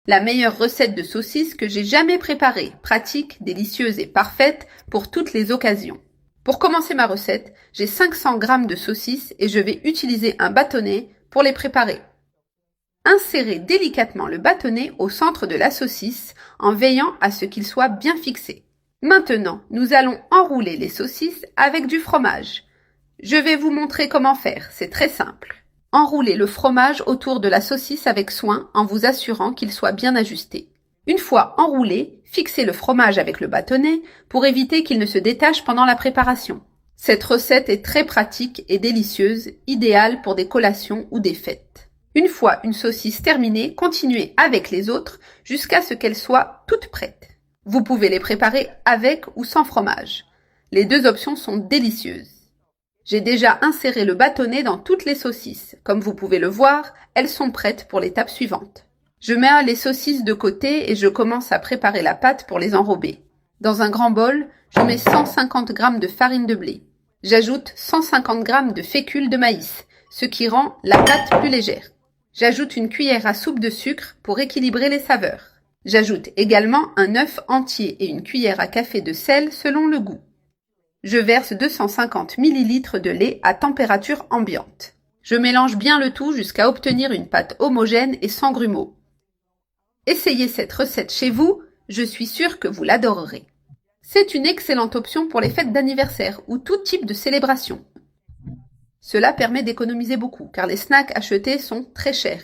La meilleure recette de saucisse que j'ai jamais préparée, pratique, délicieuse et parfaite pour toutes les occasions. Pour commencer ma recette, j'ai 500 g de saucisses et je vais utiliser un bâtonnet pour les préparer. Insérez délicatement le bâtonnet au centre de la saucisse en veillant à ce qu'il soit bien fixé. Maintenant, nous allons enrouler les saucisses avec du fromage. Je vais vous montrer comment faire, c'est très simple. Enroulez le fromage autour de la saucisse avec soin en vous assurant qu'il soit bien ajusté. Une fois enroulé, fixez le fromage avec le bâtonnet pour éviter qu'il ne se détache pendant la préparation. Cette recette est très pratique et délicieuse, idéale pour des collations ou des fêtes. Une fois une saucisse terminée, continuez avec les autres jusqu'à ce qu'elles soient toutes prêtes. Vous pouvez les préparer avec ou sans fromage. Les deux options sont délicieuses. J'ai déjà inséré le bâtonnet dans toutes les saucisses. Comme vous pouvez le voir, elles sont prêtes pour l'étape suivante. Je mets les saucisses de côté et je commence à préparer la pâte pour les enrober. Dans un grand bol, je mets 150 g de farine de blé. J'ajoute 150 g de fécule de maïs, ce qui rend la pâte plus légère. J'ajoute une cuillère à soupe de sucre pour équilibrer les saveurs. J'ajoute également un œuf entier et une cuillère à café de sel selon le goût. Je verse 250 ml de lait à température ambiante. Je mélange bien le tout jusqu'à obtenir une pâte homogène et sans grumeaux. Essayez cette recette chez vous, je suis sûre que vous l'adorerez. C'est une excellente option pour les fêtes d'anniversaire ou tout type de célébration. Cela permet d'économiser beaucoup car les snacks achetés sont très chers.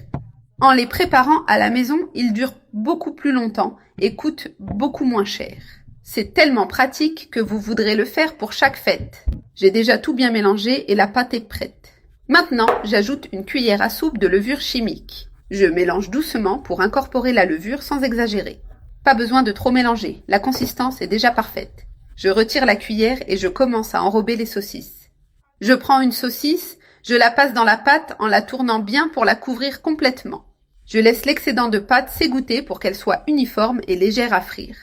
En les préparant à la maison, ils durent beaucoup plus longtemps et coûtent beaucoup moins cher. C'est tellement pratique que vous voudrez le faire pour chaque fête. J'ai déjà tout bien mélangé et la pâte est prête. Maintenant, j'ajoute une cuillère à soupe de levure chimique. Je mélange doucement pour incorporer la levure sans exagérer. Pas besoin de trop mélanger, la consistance est déjà parfaite. Je retire la cuillère et je commence à enrober les saucisses. Je prends une saucisse, je la passe dans la pâte en la tournant bien pour la couvrir complètement. Je laisse l'excédent de pâte s'égoutter pour qu'elle soit uniforme et légère à frire.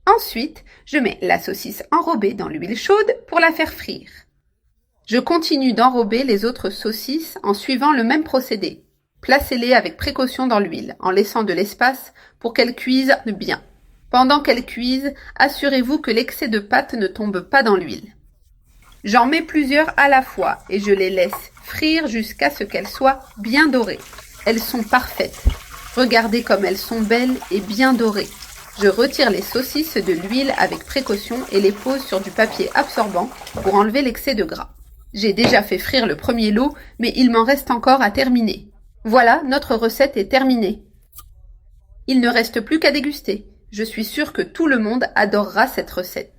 Ensuite, je mets la saucisse enrobée dans l'huile chaude pour la faire frire. Je continue d'enrober les autres saucisses en suivant le même procédé. Placez-les avec précaution dans l'huile, en laissant de l'espace pour qu'elles cuisent bien. Pendant qu'elles cuisent, assurez-vous que l'excès de pâte ne tombe pas dans l'huile. J'en mets plusieurs à la fois et je les laisse frire jusqu'à ce qu'elles soient bien dorées. Elles sont parfaites. Regardez comme elles sont belles et bien dorées. Je retire les saucisses de l'huile avec précaution et les pose sur du papier absorbant pour enlever l'excès de gras. J'ai déjà fait frire le premier lot, mais il m'en reste encore à terminer. Voilà, notre recette est terminée. Il ne reste plus qu'à déguster. Je suis sûre que tout le monde adorera cette recette.